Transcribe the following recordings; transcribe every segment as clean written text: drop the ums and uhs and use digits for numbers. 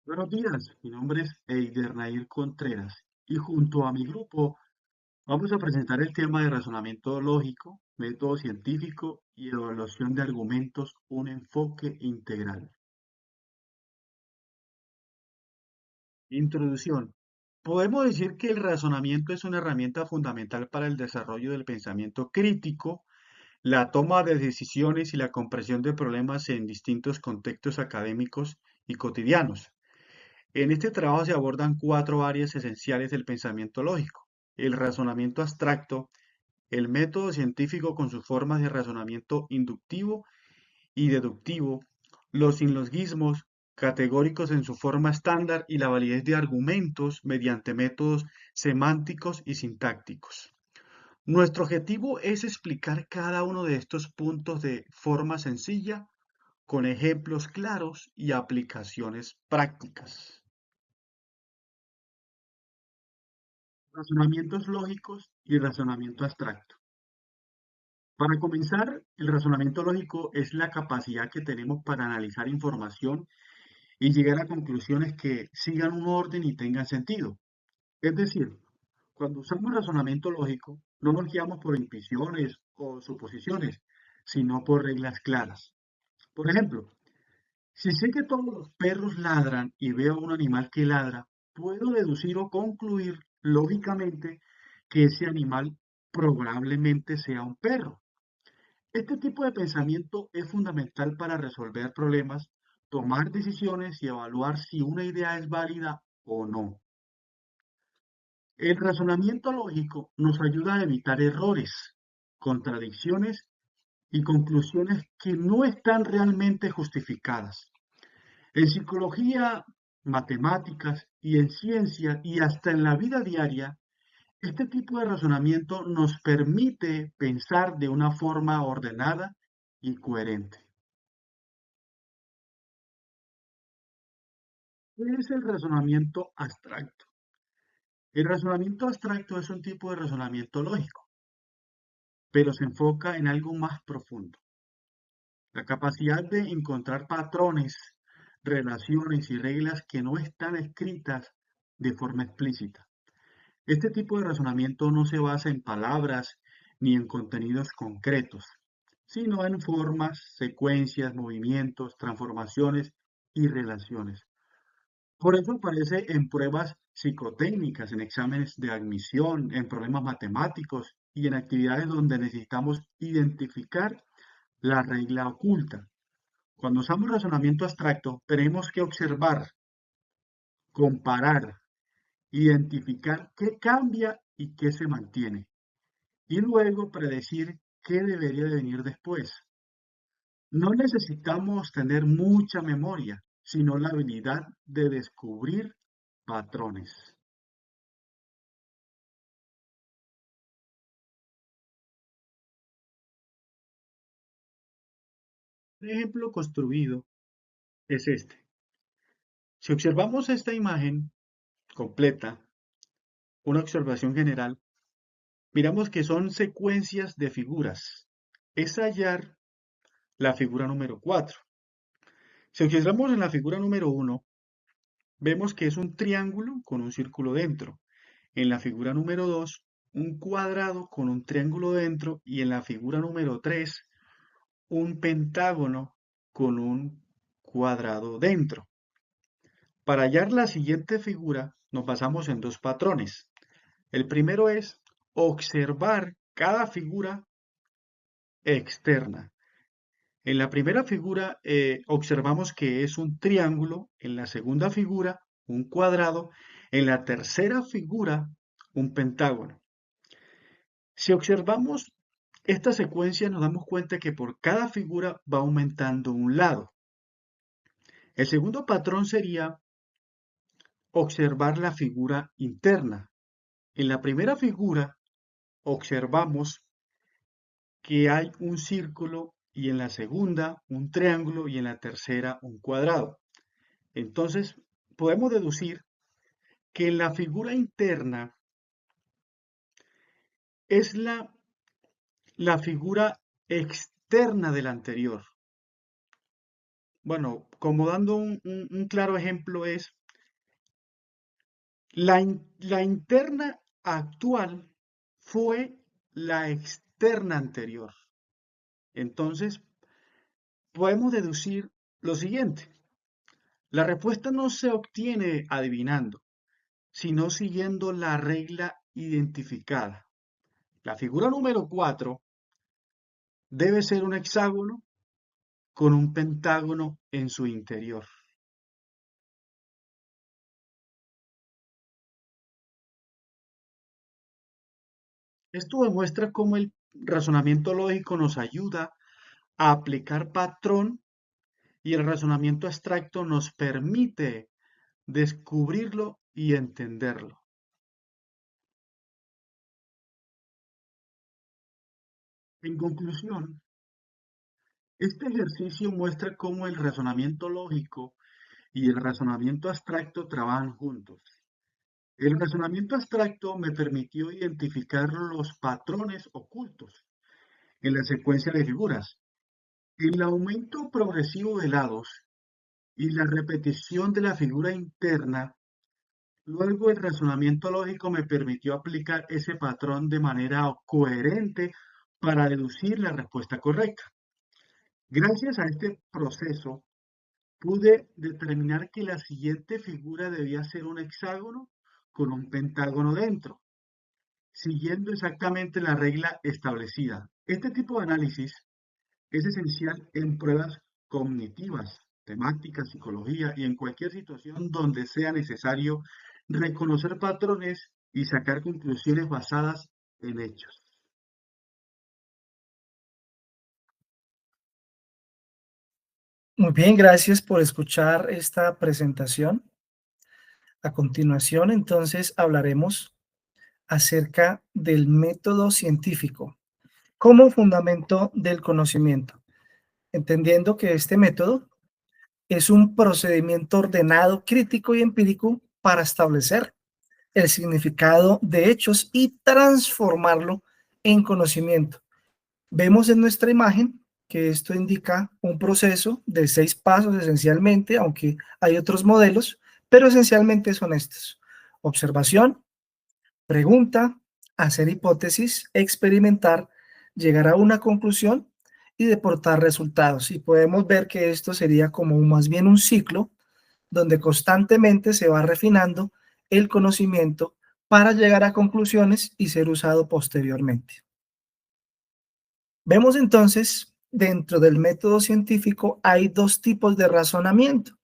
Buenos días, mi nombre es Eider Nair Contreras y junto a mi grupo vamos a presentar el tema de razonamiento lógico, método científico y evaluación de argumentos, un enfoque integral. Introducción. Podemos decir que el razonamiento es una herramienta fundamental para el desarrollo del pensamiento crítico, la toma de decisiones y la comprensión de problemas en distintos contextos académicos y cotidianos. En este trabajo se abordan cuatro áreas esenciales del pensamiento lógico: el razonamiento abstracto, el método científico con sus formas de razonamiento inductivo y deductivo, los silogismos categóricos en su forma estándar y la validez de argumentos mediante métodos semánticos y sintácticos. Nuestro objetivo es explicar cada uno de estos puntos de forma sencilla, con ejemplos claros y aplicaciones prácticas. Razonamientos lógicos y razonamiento abstracto. Para comenzar, el razonamiento lógico es la capacidad que tenemos para analizar información y llegar a conclusiones que sigan un orden y tengan sentido. Es decir, cuando usamos razonamiento lógico, no nos guiamos por intuiciones o suposiciones, sino por reglas claras. Por ejemplo, si sé que todos los perros ladran y veo un animal que ladra, puedo deducir o concluir lógicamente que ese animal probablemente sea un perro. Este tipo de pensamiento es fundamental para resolver problemas, tomar decisiones y evaluar si una idea es válida o no. El razonamiento lógico nos ayuda a evitar errores, contradicciones y conclusiones que no están realmente justificadas. En psicología, matemáticas y en ciencia y hasta en la vida diaria, este tipo de razonamiento nos permite pensar de una forma ordenada y coherente. ¿Qué es el razonamiento abstracto? El razonamiento abstracto es un tipo de razonamiento lógico, pero se enfoca en algo más profundo: la capacidad de encontrar patrones, relaciones y reglas que no están escritas de forma explícita. Este tipo de razonamiento no se basa en palabras ni en contenidos concretos, sino en formas, secuencias, movimientos, transformaciones y relaciones. Por eso aparece en pruebas psicotécnicas, en exámenes de admisión, en problemas matemáticos y en actividades donde necesitamos identificar la regla oculta. Cuando usamos razonamiento abstracto, tenemos que observar, comparar, identificar qué cambia y qué se mantiene, y luego predecir qué debería de venir después. No necesitamos tener mucha memoria, sino la habilidad de descubrir patrones. Un ejemplo construido es este. Si observamos esta imagen completa, una observación general, miramos que son secuencias de figuras. Es hallar la figura número 4. Si observamos en la figura número 1, vemos que es un triángulo con un círculo dentro. En la figura número 2, un cuadrado con un triángulo dentro. Y en la figura número 3, un pentágono con un cuadrado dentro. Para hallar la siguiente figura, nos basamos en dos patrones. El primero es observar cada figura externa. En la primera figura observamos que es un triángulo, en la segunda figura un cuadrado, en la tercera figura un pentágono. Si observamos esta secuencia, nos damos cuenta que por cada figura va aumentando un lado. El segundo patrón sería observar la figura interna. En la primera figura observamos que hay un círculo, y en la segunda un triángulo, y en la tercera un cuadrado. Entonces, podemos deducir que la figura interna es la figura externa de la anterior. Bueno, como dando un claro ejemplo es la interna actual fue la externa anterior. Entonces, podemos deducir lo siguiente. La respuesta no se obtiene adivinando, sino siguiendo la regla identificada. La figura número 4 debe ser un hexágono con un pentágono en su interior. Esto demuestra cómo el razonamiento lógico nos ayuda a aplicar patrón y el razonamiento abstracto nos permite descubrirlo y entenderlo. En conclusión, este ejercicio muestra cómo el razonamiento lógico y el razonamiento abstracto trabajan juntos. El razonamiento abstracto me permitió identificar los patrones ocultos en la secuencia de figuras. El aumento progresivo de lados y la repetición de la figura interna. Luego el razonamiento lógico me permitió aplicar ese patrón de manera coherente para deducir la respuesta correcta. Gracias a este proceso, pude determinar que la siguiente figura debía ser un hexágono con un pentágono dentro, siguiendo exactamente la regla establecida. Este tipo de análisis es esencial en pruebas cognitivas, temáticas, psicología y en cualquier situación donde sea necesario reconocer patrones y sacar conclusiones basadas en hechos. Muy bien, gracias por escuchar esta presentación. A continuación, entonces, hablaremos acerca del método científico como fundamento del conocimiento, entendiendo que este método es un procedimiento ordenado, crítico y empírico para establecer el significado de hechos y transformarlo en conocimiento. Vemos en nuestra imagen que esto indica un proceso de 6 pasos esencialmente, aunque hay otros modelos, pero esencialmente son estos: observación, pregunta, hacer hipótesis, experimentar, llegar a una conclusión y deportar resultados. Y podemos ver que esto sería como más bien un ciclo donde constantemente se va refinando el conocimiento para llegar a conclusiones y ser usado posteriormente. Vemos entonces, dentro del método científico hay dos tipos de razonamiento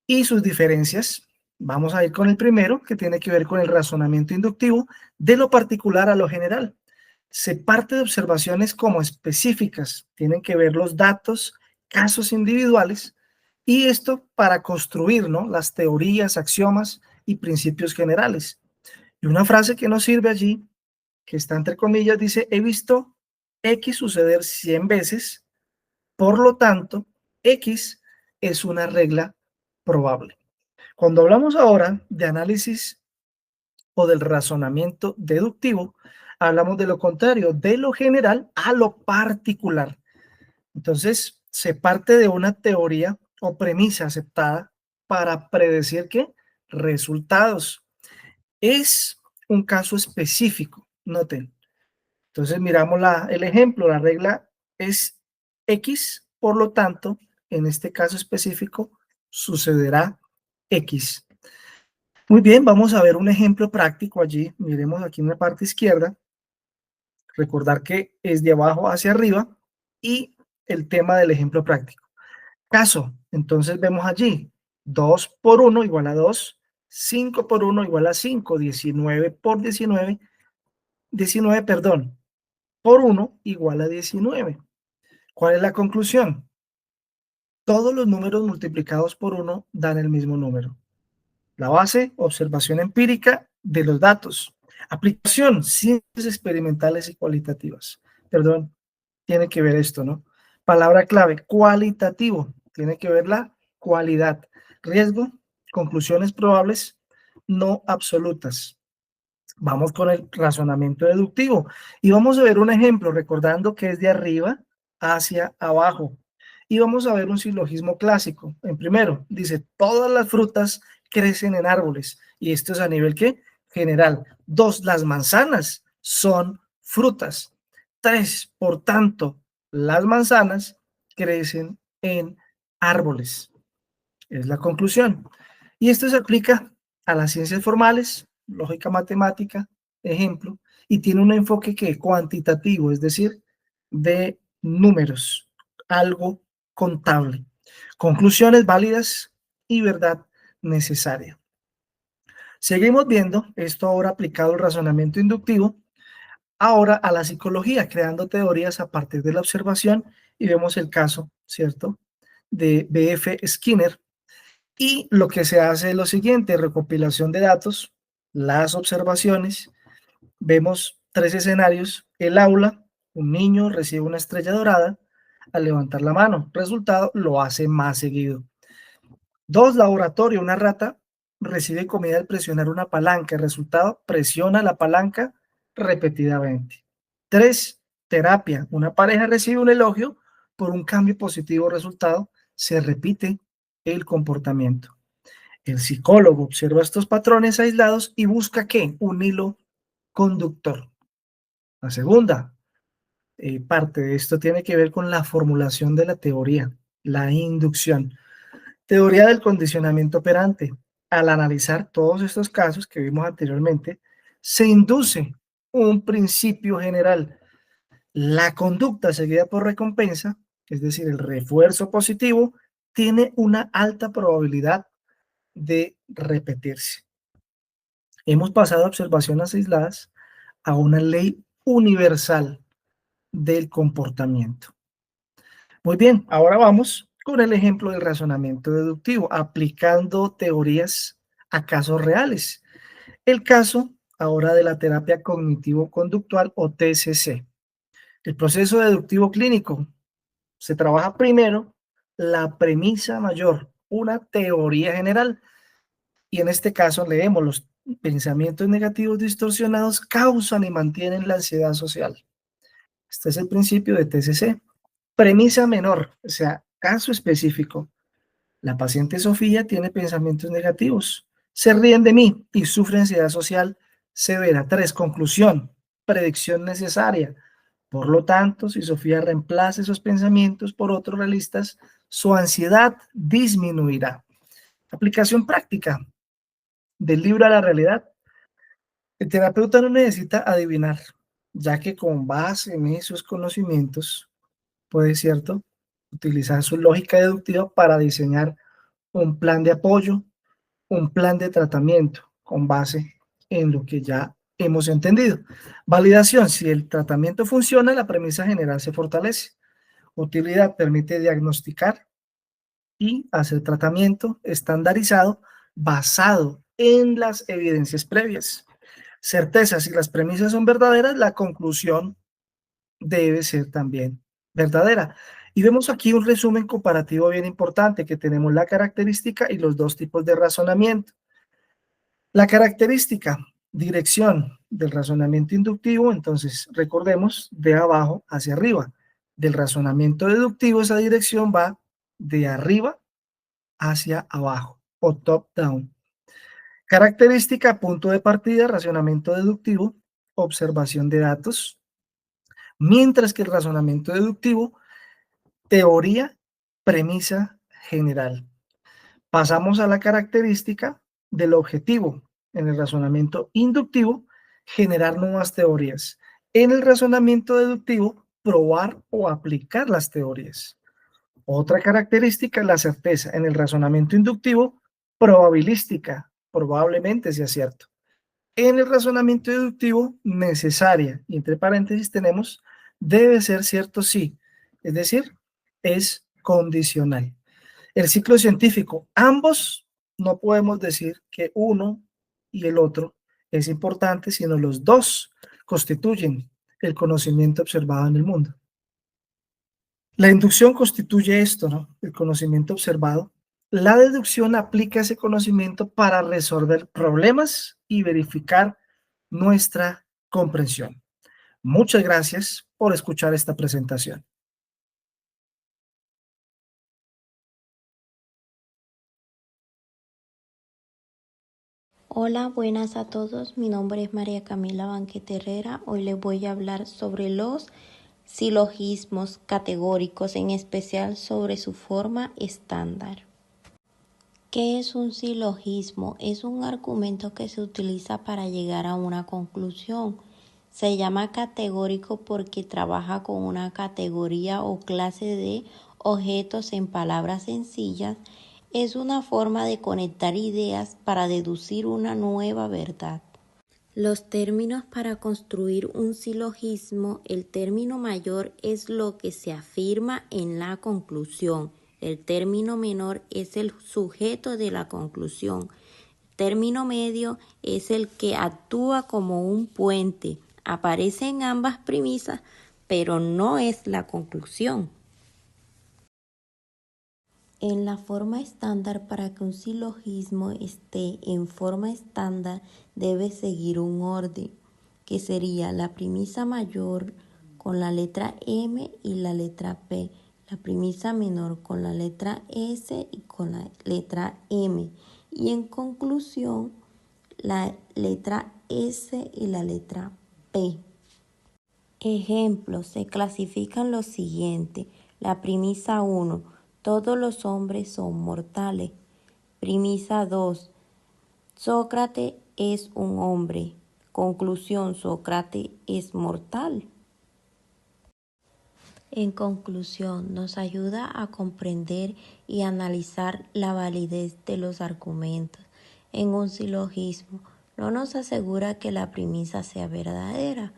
y sus diferencias. Vamos a ir con el primero, que tiene que ver con el razonamiento inductivo, de lo particular a lo general. Se parte de observaciones como específicas, tienen que ver los datos, casos individuales, y esto para construir, ¿no?, las teorías, axiomas y principios generales. Y una frase que nos sirve allí, que está entre comillas, dice: he visto X suceder 100 veces, por lo tanto, X es una regla probable. Cuando hablamos ahora de análisis o del razonamiento deductivo, hablamos de lo contrario, de lo general a lo particular. Entonces, se parte de una teoría o premisa aceptada para predecir qué resultados. Es un caso específico, noten. Entonces miramos el ejemplo, la regla es X, por lo tanto, en este caso específico, sucederá X. Muy bien, vamos a ver un ejemplo práctico allí. Miremos aquí en la parte izquierda. Recordar que es de abajo hacia arriba y el tema del ejemplo práctico. Caso, entonces vemos allí 2 por 1 igual a 2, 5 por 1 igual a 5, 19 por 19, 19, perdón, por 1 igual a 19. ¿Cuál es la conclusión? Todos los números multiplicados por 1 dan el mismo número. La base, observación empírica de los datos. Aplicación, ciencias experimentales y cualitativas. Perdón, tiene que ver esto, ¿no? Palabra clave, cualitativo. Tiene que ver la cualidad. Riesgo, conclusiones probables, no absolutas. Vamos con el razonamiento deductivo y vamos a ver un ejemplo, recordando que es de arriba hacia abajo. Y vamos a ver un silogismo clásico. En primero, dice, todas las frutas crecen en árboles. Y esto es a nivel ¿qué? General. 2, las manzanas son frutas. 3, por tanto, las manzanas crecen en árboles. Es la conclusión. Y esto se aplica a las ciencias formales, lógica matemática, ejemplo, y tiene un enfoque que cuantitativo, es decir, de números, algo contable. Conclusiones válidas y verdad necesaria. Seguimos viendo esto ahora aplicado al razonamiento inductivo, ahora a la psicología, creando teorías a partir de la observación, y vemos el caso, ¿cierto?, de B.F. Skinner. Y lo que se hace es lo siguiente, recopilación de datos, las observaciones, vemos 3 escenarios, el aula, un niño recibe una estrella dorada al levantar la mano, resultado, lo hace más seguido. 2, laboratorio, una rata recibe comida al presionar una palanca, el resultado, presiona la palanca repetidamente. 3, terapia, una pareja recibe un elogio por un cambio positivo, resultado, se repite el comportamiento. El psicólogo observa estos patrones aislados y busca ¿qué? Un hilo conductor. La segunda parte de esto tiene que ver con la formulación de la teoría, la inducción. Teoría del condicionamiento operante. Al analizar todos estos casos que vimos anteriormente, se induce un principio general. La conducta seguida por recompensa, es decir, el refuerzo positivo, tiene una alta probabilidad de repetirse. Hemos pasado a observaciones aisladas a una ley universal del comportamiento. Muy bien, ahora vamos con el ejemplo del razonamiento deductivo, aplicando teorías a casos reales. El caso ahora de la terapia cognitivo-conductual o TCC. El proceso deductivo clínico se trabaja primero la premisa mayor, una teoría general. Y en este caso leemos los pensamientos negativos distorsionados causan y mantienen la ansiedad social. Este es el principio de TCC. Premisa menor, o sea, caso específico. La paciente Sofía tiene pensamientos negativos. Se ríen de mí y sufre ansiedad social severa. 3, conclusión. Predicción necesaria. Por lo tanto, si Sofía reemplaza esos pensamientos por otros realistas, su ansiedad disminuirá. Aplicación práctica del libro a la realidad. El terapeuta no necesita adivinar, ya que con base en esos conocimientos puede, ¿cierto?, utilizar su lógica deductiva para diseñar un plan de apoyo, un plan de tratamiento con base en lo que ya hemos entendido. Validación, si el tratamiento funciona, la premisa general se fortalece. Utilidad, permite diagnosticar y hacer tratamiento estandarizado basado en las evidencias previas. Certeza, si las premisas son verdaderas, la conclusión debe ser también verdadera. Y vemos aquí un resumen comparativo bien importante, que tenemos la característica y los 2 tipos de razonamiento. La característica, dirección del razonamiento inductivo, entonces recordemos de abajo hacia arriba. Del razonamiento deductivo, esa dirección va de arriba hacia abajo o top down. Característica, punto de partida, razonamiento deductivo, observación de datos, mientras que el razonamiento deductivo, teoría, premisa general. Pasamos a la característica del objetivo. En el razonamiento inductivo, generar nuevas teorías. En el razonamiento deductivo, probar o aplicar las teorías. Otra característica es la certeza. En el razonamiento inductivo, probabilística, probablemente sea cierto. En el razonamiento deductivo, necesaria, y entre paréntesis tenemos, debe ser cierto sí, es decir, es condicional. El ciclo científico, ambos no podemos decir que uno y el otro es importante, sino los dos constituyen el conocimiento observado en el mundo. La inducción constituye esto, ¿no?, el conocimiento observado. La deducción aplica ese conocimiento para resolver problemas y verificar nuestra comprensión. Muchas gracias por escuchar esta presentación. Hola, buenas a todos. Mi nombre es María Camila Banquete Herrera. Hoy les voy a hablar sobre los silogismos categóricos, en especial sobre su forma estándar. ¿Qué es un silogismo? Es un argumento que se utiliza para llegar a una conclusión. Se llama categórico porque trabaja con una categoría o clase de objetos en palabras sencillas. Es una forma de conectar ideas para deducir una nueva verdad. Los términos para construir un silogismo: el término mayor es lo que se afirma en la conclusión. El término menor es el sujeto de la conclusión. El término medio es el que actúa como un puente. Aparece en ambas premisas, pero no es la conclusión. En la forma estándar, para que un silogismo esté en forma estándar, debe seguir un orden, que sería la premisa mayor con la letra M y la letra P, la premisa menor con la letra S y con la letra M, y en conclusión la letra S y la letra P. Ejemplos: se clasifican los siguientes. La premisa 1: todos los hombres son mortales. Premisa 2: Sócrates es un hombre. Conclusión: Sócrates es mortal. En conclusión, nos ayuda a comprender y analizar la validez de los argumentos. En un silogismo, no nos asegura que la premisa sea verdadera,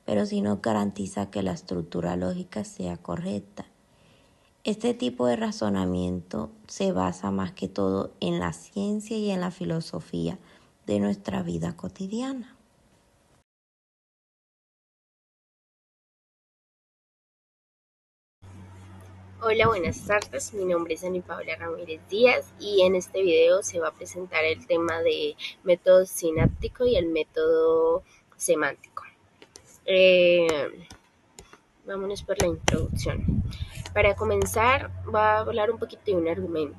pero sí nos garantiza que la estructura lógica sea correcta. Este tipo de razonamiento se basa más que todo en la ciencia y en la filosofía de nuestra vida cotidiana. Hola, buenas tardes. Mi nombre es Ana Paula Ramírez Díaz y en este video se va a presentar el tema de método sináptico y el método semántico. Vámonos por la introducción. Para comenzar, voy a hablar un poquito de un argumento.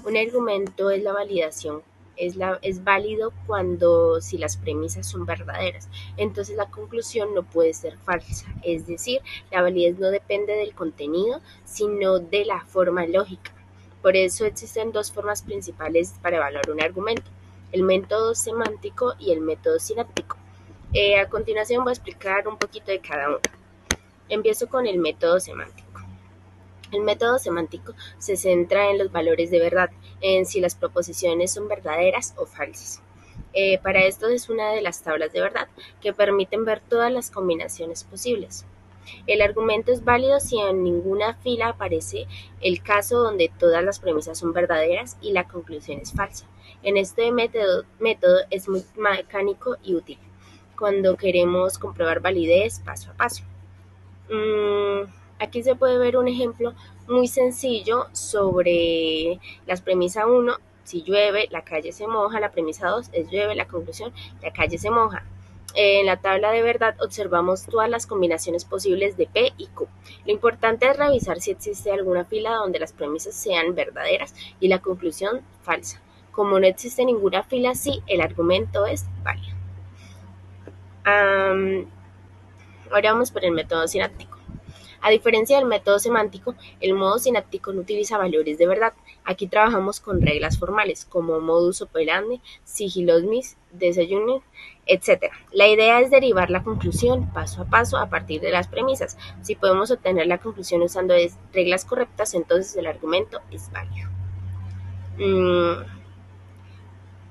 Un argumento es la validación. Es válido cuando si las premisas son verdaderas, entonces la conclusión no puede ser falsa, es decir, la validez no depende del contenido, sino de la forma lógica. Por eso existen dos formas principales para evaluar un argumento: el método semántico y el método sináptico. A continuación voy a explicar un poquito de cada uno. Empiezo con el método semántico. El método semántico se centra en los valores de verdad, en si las proposiciones son verdaderas o falsas. Para esto es una de las tablas de verdad, que permiten ver todas las combinaciones posibles. El argumento es válido si en ninguna fila aparece el caso donde todas las premisas son verdaderas y la conclusión es falsa. En este método es muy mecánico y útil cuando queremos comprobar validez paso a paso. Aquí se puede ver un ejemplo muy sencillo sobre las premisa 1: si llueve, la calle se moja. La premisa 2 es llueve, la conclusión: la calle se moja. En la tabla de verdad observamos todas las combinaciones posibles de P y Q. Lo importante es revisar si existe alguna fila donde las premisas sean verdaderas y la conclusión falsa. Como no existe ninguna fila así, el argumento es válido. Ahora vamos por el método sináptico. A diferencia del método semántico, el modo sináptico no utiliza valores de verdad. Aquí trabajamos con reglas formales como modus operandi, sigillosmis, desayunes, etc. La idea es derivar la conclusión paso a paso a partir de las premisas. Si podemos obtener la conclusión usando reglas correctas, entonces el argumento es válido.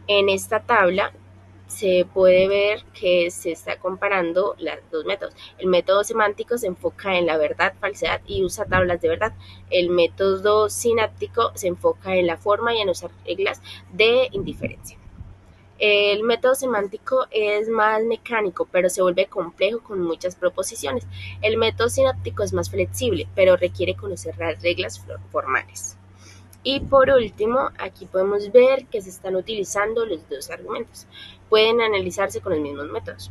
En esta tabla se puede ver que se está comparando los dos métodos. El método semántico se enfoca en la verdad, falsedad y usa tablas de verdad. El método sináptico se enfoca en la forma y en usar reglas de indiferencia. El método semántico es más mecánico, pero se vuelve complejo con muchas proposiciones. El método sináptico es más flexible, pero requiere conocer las reglas formales. Y por último, aquí podemos ver que se están utilizando los dos argumentos. Pueden analizarse con los mismos métodos.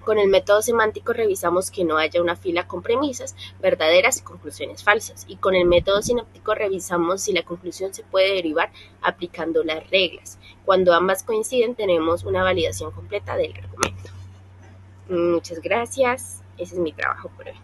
Con el método semántico revisamos que no haya una fila con premisas verdaderas y conclusiones falsas. Y con el método sináptico revisamos si la conclusión se puede derivar aplicando las reglas. Cuando ambas coinciden, tenemos una validación completa del argumento. Muchas gracias. Ese es mi trabajo por hoy.